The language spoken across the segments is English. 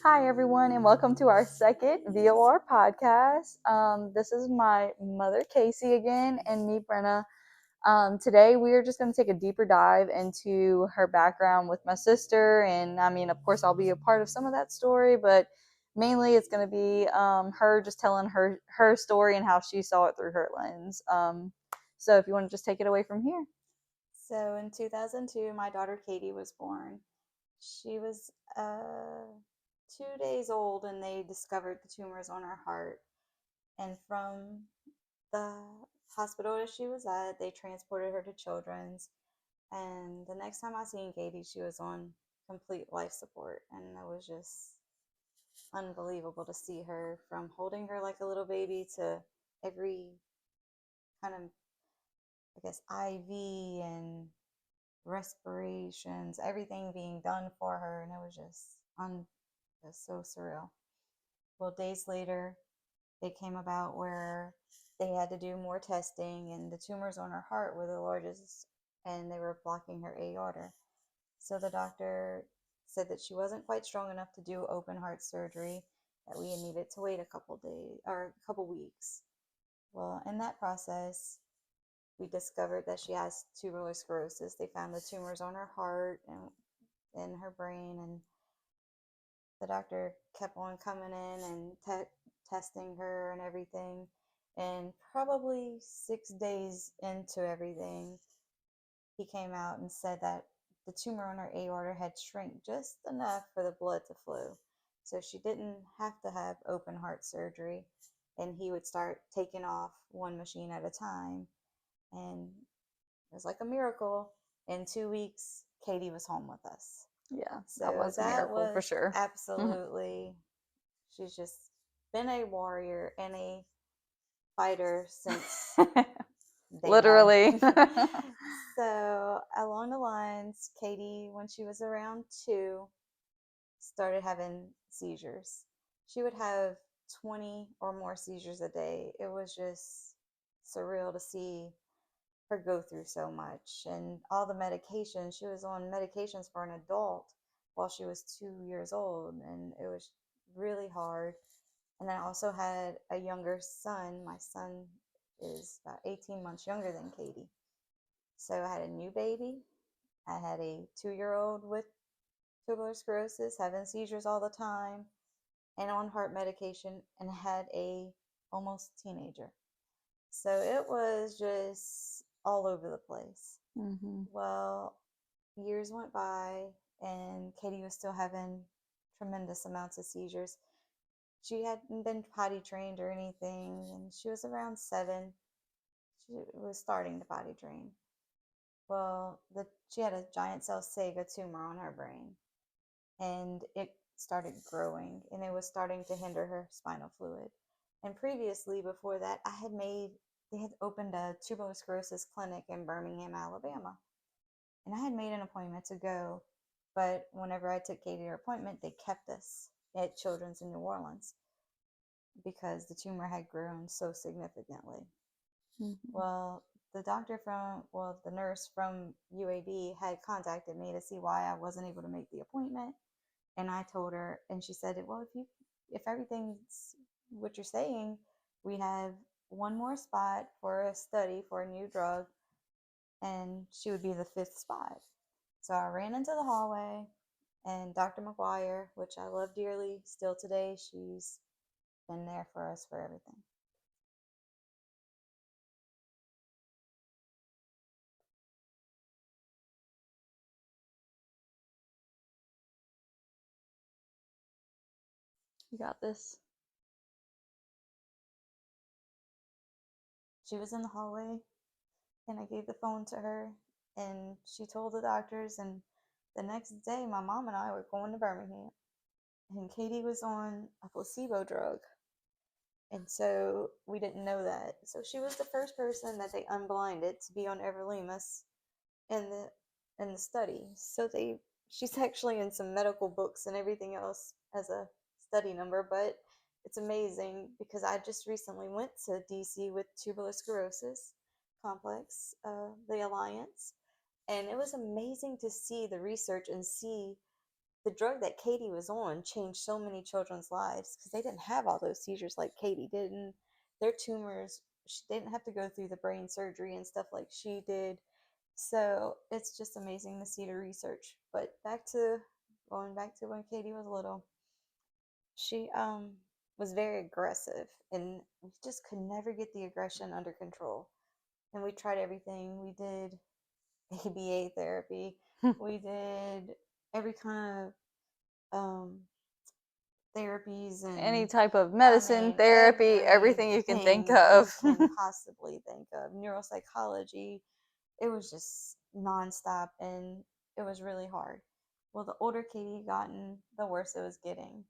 Hi, everyone, and welcome to our second VOR podcast. This is my mother, Casey, again, and me, Brenna. Today, we are just going to take a deeper dive into her background with my sister. And I mean, of course, I'll be a part of some of that story, but mainly it's going to be her just telling her story and how she saw it through her lens. So, if you want to just take it away from here. So in 2002, my daughter Katie was born. She was 2 days old and they discovered the tumors on her heart. And from the hospital that she was at, they transported her to Children's. And the next time I seen Katie, she was on complete life support. And it was just unbelievable to see her, from holding her like a little baby to every kind of, I guess, IV and respirations, everything being done for her, and it was just so surreal. Well, days later, they came about where they had to do more testing, and the tumors on her heart were the largest, and they were blocking her aorta. So the doctor said that she wasn't quite strong enough to do open heart surgery, that we needed to wait a couple days or a couple weeks. Well, in that process, we discovered that she has tuberous sclerosis. They found the tumors on her heart and in her brain, and the doctor kept on coming in and testing her and everything. And probably 6 days into everything, he came out and said that the tumor on her aorta had shrank just enough for the blood to flow. So she didn't have to have open heart surgery, and he would start taking off one machine at a time. And it was like a miracle. In 2 weeks, Katie was home with us. Yeah, that So was a that miracle for was sure. absolutely, she's just been a warrior and a fighter since day Literally. one. So along the lines, Katie, when she was around 2, started having seizures. She would have 20 or more seizures a day. It was just surreal to see her go through so much, and all the medications. She was on medications for an adult while she was 2 years old, and it was really hard. And I also had a younger son. My son is about 18 months younger than Katie. So I had a new baby. I had a 2-year old with tuberous sclerosis, having seizures all the time, and on heart medication, and had a almost teenager. So it was just all over the place. Mm-hmm. Well, years went by, and Katie was still having tremendous amounts of seizures. She hadn't been potty trained or anything, and she was around 7. She was starting to potty train. Well, she had a giant cell Sega tumor on her brain, and it started growing, and it was starting to hinder her spinal fluid. And previously, before that, they had opened a tuberous sclerosis clinic in Birmingham, Alabama. And I had made an appointment to go, but whenever I took Katie to her appointment, they kept us at Children's in New Orleans because the tumor had grown so significantly. Mm-hmm. Well, the nurse from UAB had contacted me to see why I wasn't able to make the appointment. And I told her, and she said, well, if everything's what you're saying, we have one more spot for a study for a new drug, and she would be the 5th spot. So I ran into the hallway, and Dr. McGuire, which I love dearly still today, she's been there for us for everything. You got this. She was in the hallway, and I gave the phone to her, and she told the doctors. And the next day, my mom and I were going to Birmingham, and Katie was on a placebo drug. And so we didn't know that. So she was the first person that they unblinded to be on everolimus in the study. So she's actually in some medical books and everything else as a study number. But it's amazing because I just recently went to DC with tuberous sclerosis complex, the Alliance, and it was amazing to see the research and see the drug that Katie was on changed so many children's lives because they didn't have all those seizures like Katie did. And their tumors, they didn't have to go through the brain surgery and stuff like she did. So it's just amazing to see the research. But going back to when Katie was little, she was very aggressive, and we just could never get the aggression under control. And we tried everything. We did ABA therapy. We did every kind of therapies Any and type of medicine, therapy, everything you can think everything of. you can possibly think of. Neuropsychology. It was just nonstop, and it was really hard. Well, the older Katie gotten, the worse it was getting.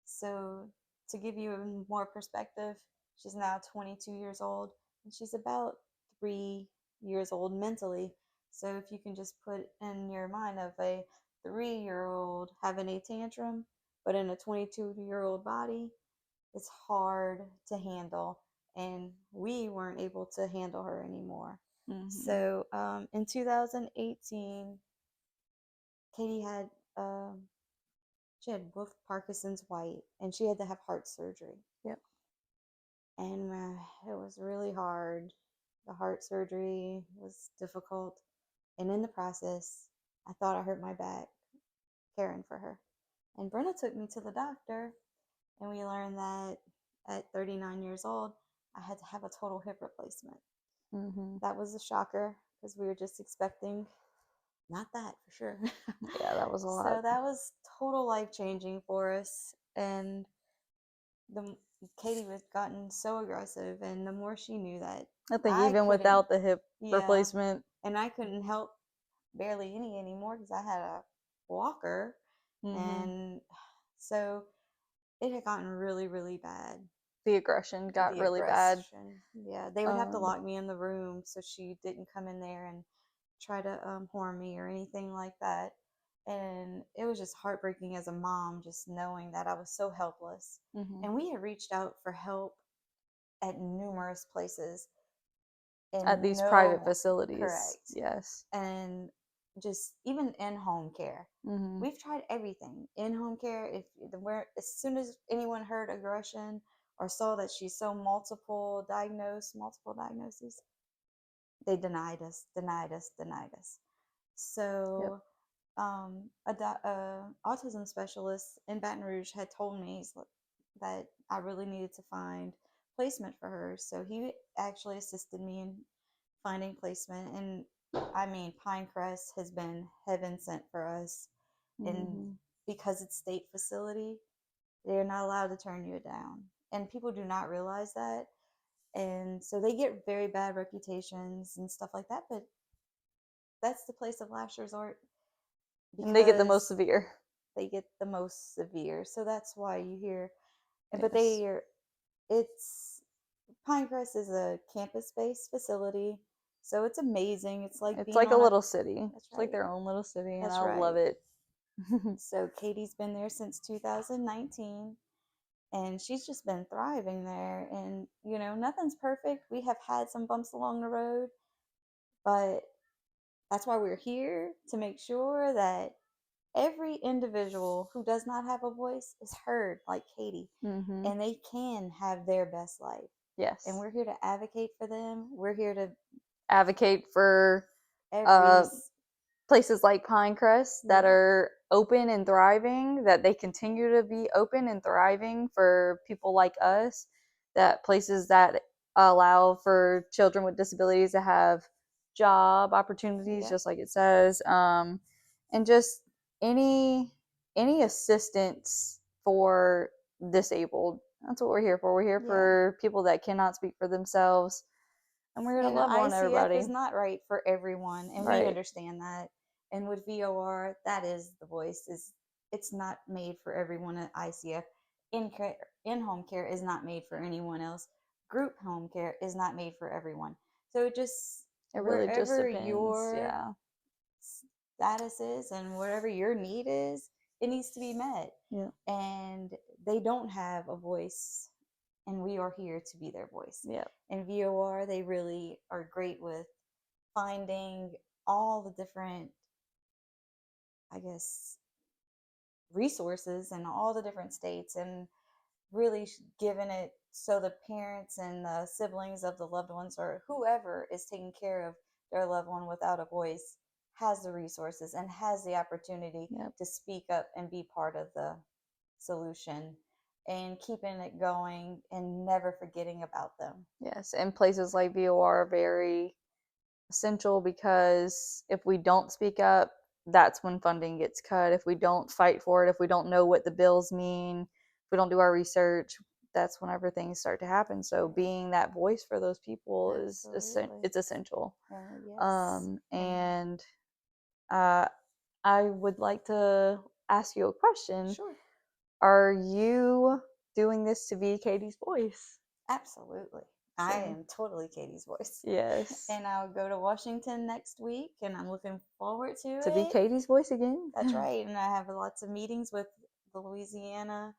So, to give you more perspective, she's now 22 years old, and she's about 3 years old mentally. So, if you can just put in your mind of a 3-year old having a tantrum, but in a 22-year-old body, it's hard to handle. And we weren't able to handle her anymore. Mm-hmm. So, in 2018, Katie had she had both Parkinson's white, and she had to have heart surgery. Yep. And it was really hard. The heart surgery was difficult, and in the process, I thought I hurt my back caring for her. And Brenna took me to the doctor, and we learned that at 39 years old, I had to have a total hip replacement. Mm-hmm. That was a shocker because we were just expecting not that for sure. Yeah, that was a lot. So that was total life changing for us. And the Katie was gotten so aggressive, and the more she knew that I think even without the hip replacement, and I couldn't help barely any anymore because I had a walker, and so it had gotten really, really bad. The aggression got really bad. Yeah, they would have to lock me in the room so she didn't come in there and try to harm me or anything like that. And it was just heartbreaking as a mom, just knowing that I was so helpless. And we had reached out for help at numerous places. At these private facilities. Correct. Yes. And just even in home care. We've tried everything in home care. As soon as anyone heard aggression or saw that she's so multiple diagnoses, they denied us. So, a autism specialist in Baton Rouge had told me that I really needed to find placement for her. So he actually assisted me in finding placement. And I mean, Pinecrest has been heaven sent for us. And because it's state facility, they're not allowed to turn you down. And people do not realize that. And so they get very bad reputations and stuff like that. But that's the place of last resort. And they get the most severe. So that's why you hear. Yes. But it's Pinecrest is a campus-based facility, so it's amazing. It's like a little city. That's It's like right. their own little city, and That's I right. love it. So Katie's been there since 2019, and she's just been thriving there. And nothing's perfect. We have had some bumps along the road, but that's why we're here, to make sure that every individual who does not have a voice is heard, like Katie, and they can have their best life. Yes. And we're here to advocate for them. We're here to advocate for places like Pinecrest that are open and thriving, that they continue to be open and thriving for people like us, that places that allow for children with disabilities to have job opportunities, just like it says, and just any assistance for disabled. That's what we're here for. We're here for people that cannot speak for themselves, and we're here to love on everybody. ICF is not right for everyone, and we understand that. And with VOR, that is the voice. It's not made for everyone at ICF. In-home care is not made for anyone else. Group home care is not made for everyone. So it really just depends. Your status is and whatever your need is, it needs to be met. Yeah. And they don't have a voice, and we are here to be their voice. Yeah. And VOR, they really are great with finding all the different, I guess, resources in all the different states, and really giving it so the parents and the siblings of the loved ones or whoever is taking care of their loved one without a voice has the resources and has the opportunity Yep. to speak up and be part of the solution, and keeping it going and never forgetting about them. Yes, and places like VOR are very essential, because if we don't speak up, that's when funding gets cut. If we don't fight for it, if we don't know what the bills mean, if we don't do our research, that's whenever things start to happen. So being that voice for those people is Absolutely. it's essential. Yes. And I would like to ask you a question. Sure. Are you doing this to be Katie's voice? Absolutely. I am totally Katie's voice. Yes. And I'll go to Washington next week, and I'm looking forward to it. To be Katie's voice again? That's right. And I have lots of meetings with the Louisiana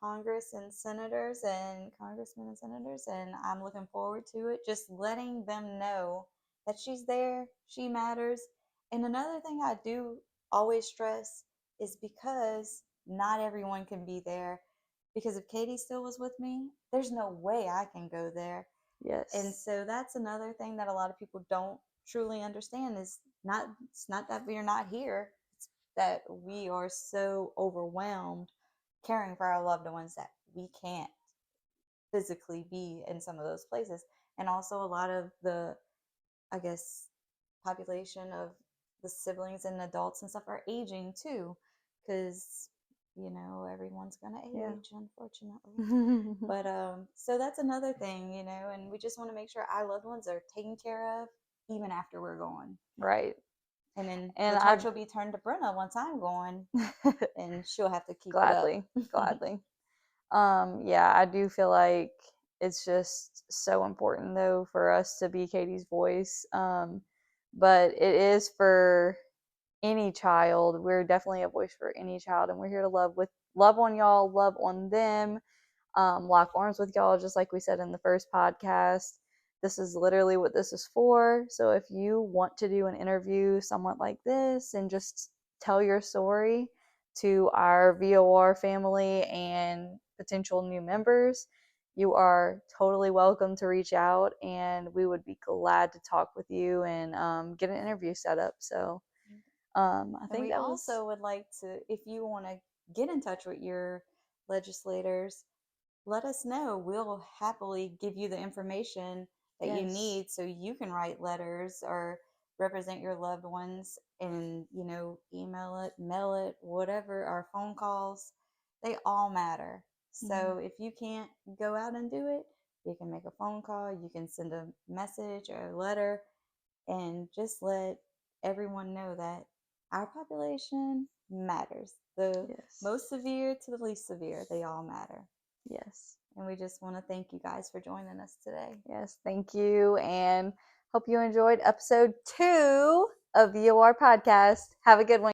Congress and senators and congressmen and senators, and I'm looking forward to it. Just letting them know that she's there, she matters. And another thing I do always stress is because not everyone can be there. Because if Katie still was with me, there's no way I can go there. Yes. And so that's another thing that a lot of people don't truly understand is it's not that we're not here, it's that we are so overwhelmed caring for our loved ones that we can't physically be in some of those places. And also a lot of the, I guess, population of the siblings and adults and stuff are aging too, because everyone's gonna age, unfortunately. But so that's another thing, and we just want to make sure our loved ones are taken care of even after we're gone. Right. And then And the torch will be turned to Brenna once I'm gone, and she'll have to keep gladly, it up. gladly. Yeah, I do feel like it's just so important though for us to be Katie's voice. But it is for any child. We're definitely a voice for any child, and we're here to love on y'all, love on them, lock arms with y'all, just like we said in the first podcast. This is literally what this is for. So if you want to do an interview somewhat like this and just tell your story to our VOR family and potential new members, you are totally welcome to reach out, and we would be glad to talk with you and get an interview set up. So I think we also would like to, if you want to get in touch with your legislators, let us know. We'll happily give you the information that you need so you can write letters or represent your loved ones, and email it, mail it, whatever. Our phone calls, they all matter. So if you can't go out and do it, you can make a phone call, you can send a message or a letter, and just let everyone know that our population matters. The most severe to the least severe, they all matter. Yes. And we just want to thank you guys for joining us today. Yes, thank you. And hope you enjoyed episode 2 of the VOR Podcast. Have a good one.